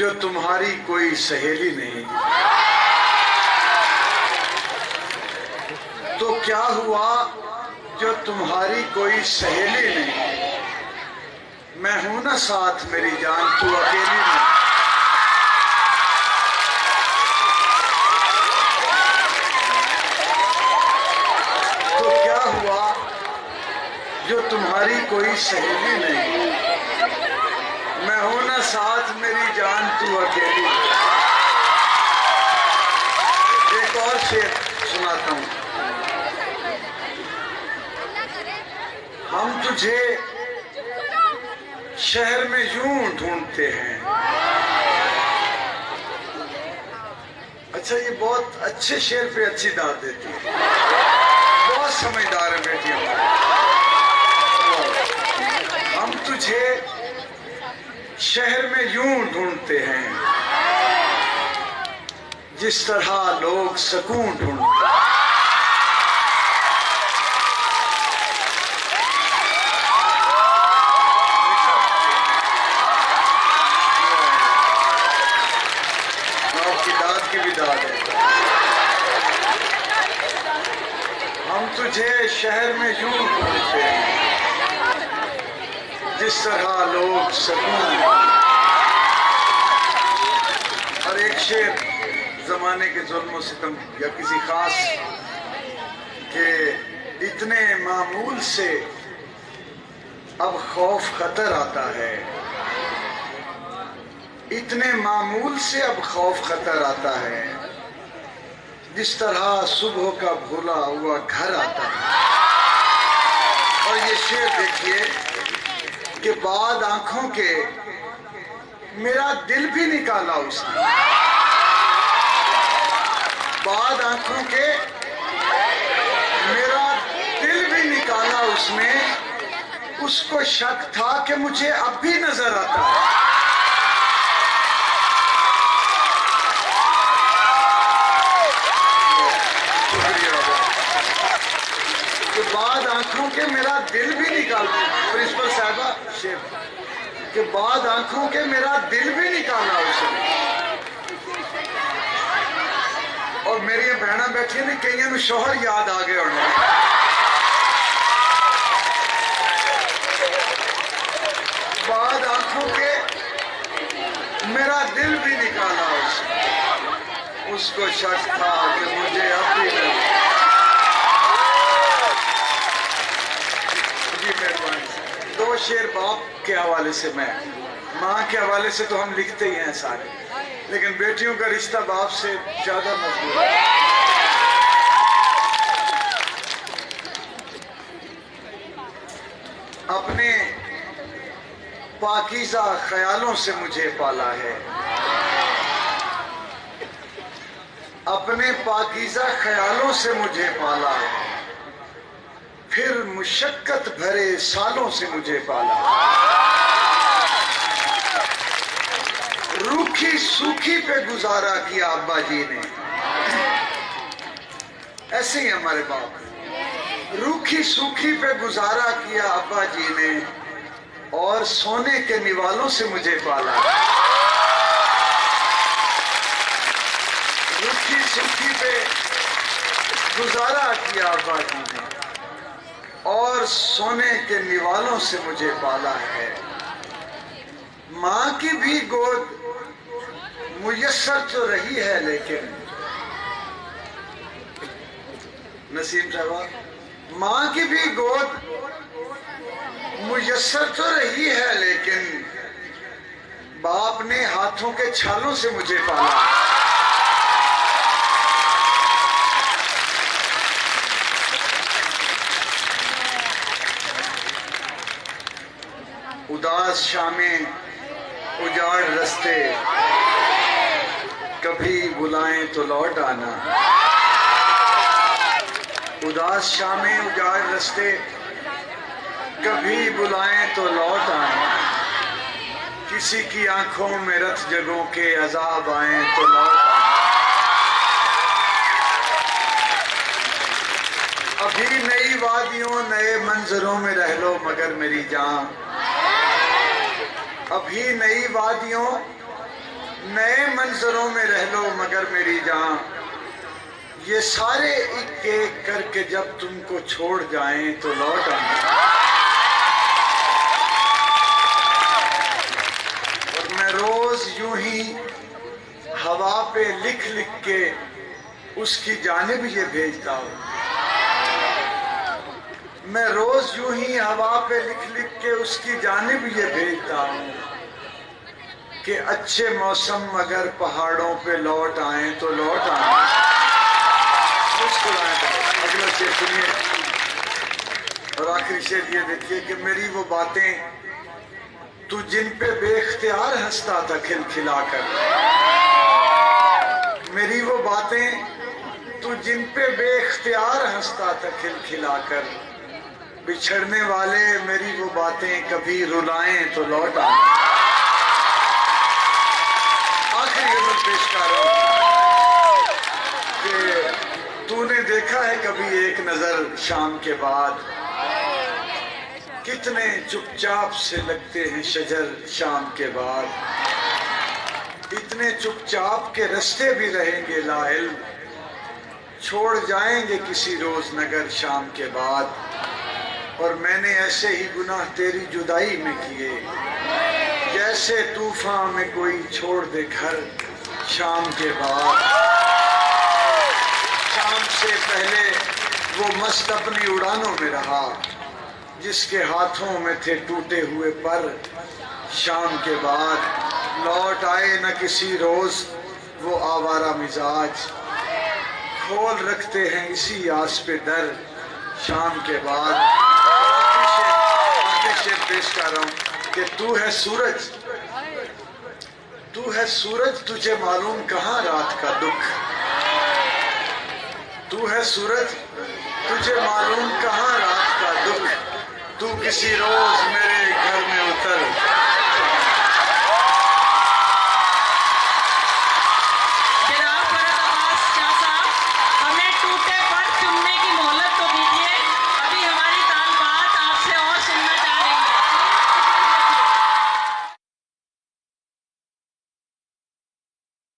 जो तुम्हारी कोई सहेली नहीं। तो क्या हुआ जो तुम्हारी कोई सहेली नहीं। मैं हूं ना साथ मेरी जान, तू अकेली नहीं। तो क्या हुआ जो तुम्हारी कोई सहेली नहीं। मैं हूं ना साथ मेरी जान, तू अकेली। एक और शेर सुनाता हूं। हम तुझे शहर में यूं ढूंढते हैं। अच्छा, ये बहुत अच्छे शेर पे अच्छी दाद देती है। बहुत समझदार है बेटियों। हम तुझे शहर में यूं ढूंढते हैं जिस तरह लोग सुकून ढूंढते हैं। तुझे शहर में यूं ढूंढते हैं जिस तरह लोग सुकून। और एक शेर जमाने के जुल्म सितम या किसी खास के इतने मामूल से अब खौफ खतर आता है। इतने मामूल से अब खौफ खतर आता है जिस तरह सुबह का भूला हुआ घर आता है। और ये शेर देखिए कि बाद आंखों के मेरा दिल भी निकाला उसने। बाद आंखों के मेरा दिल भी निकाला उसने। उसको शक था कि मुझे अब भी नजर आता है। बाद आंखों के मेरा दिल भी निकाला, प्रिंसिपल साहबा शेर के बाद आंखों के मेरा दिल भी निकाला उसने। और मेरी बहना बैठी ने कईयों शोहर याद आ गए उन्हें। बाद आंखों के मेरा दिल भी निकाला उसने। उसको शक था कि मुझे अब भी नहीं। दो शेर बाप के हवाले से, मैं माँ के हवाले से तो हम लिखते ही हैं सारे, लेकिन बेटियों का रिश्ता बाप से ज्यादा मजबूत है। अपने पाकीज़ा ख्यालों से मुझे पाला है। अपने पाकीज़ा ख्यालों से मुझे पाला है। फिर मुशक्कत भरे सालों से मुझे पाला। रूखी सूखी पे गुजारा किया अब्बा जी ने। ऐसे ही हमारे बाप। रूखी सूखी पे गुजारा किया अब्बा जी ने और सोने के निवालों से मुझे पाला। रूखी सूखी पे गुजारा किया अब्बा जी ने और सोने के निवालों से मुझे पाला है। माँ की भी गोद मुयस्सर तो रही है, लेकिन नसीम साहबा, माँ की भी गोद मुयस्सर तो रही है, लेकिन बाप ने हाथों के छालों से मुझे पाला। उदास शामें उजाड़ रस्ते कभी बुलाएं तो लौट आना। उदास शामें उजाड़ रस्ते कभी बुलाएं तो लौट आना। किसी की आंखों में रत जगों के अजाब आए तो लौट आना। अभी नई वादियों नए मंजरों में रह लो मगर मेरी जान। अभी नई वादियों नए मंजरों में रह लो मगर मेरी जान, ये सारे एक एक करके जब तुमको छोड़ जाएं तो लौट आना। और मैं रोज यूं ही हवा पे लिख लिख के उसकी जानिब ये भेजता हूं। मैं रोज यूं ही हवा पे लिख लिख के उसकी जानिब ये भेजता हूं कि अच्छे मौसम अगर पहाड़ों पे लौट आए तो लौट आए। अगला शेर सुनिए और आखिरी शेर ये देखिए कि मेरी वो बातें तू जिन पे बेख्तियार हंसता था खिलखिलाकर, मेरी वो बातें तू जिन पे बेख्तियार हंसता था खिलखिलाकर, बिछड़ने वाले मेरी वो बातें कभी रुलाएं तो लौट आए। आखिरी गजल पेश कर रहा हूं कि तूने देखा है कभी एक नजर शाम के बाद, कितने चुपचाप से लगते हैं शजर शाम के बाद, इतने चुपचाप के रास्ते भी रहेंगे लाइल, छोड़ जाएंगे किसी रोज नगर शाम के बाद। और मैंने ऐसे ही गुनाह तेरी जुदाई में किए, जैसे तूफान में कोई छोड़ दे घर शाम के बाद। शाम से पहले वो मस्त अपनी उड़ानों में रहा, जिसके हाथों में थे टूटे हुए पर शाम के बाद। लौट आए न किसी रोज वो आवारा मिजाज, खोल रखते हैं इसी आस पे दर शाम के बाद। शेर पेश कर रहा हूं कि तू है सूरज, तू है सूरज, तुझे मालूम कहां रात का दुख, तू है सूरज, तुझे मालूम कहां रात का दुख, तू किसी रोज मेरे घर में उतर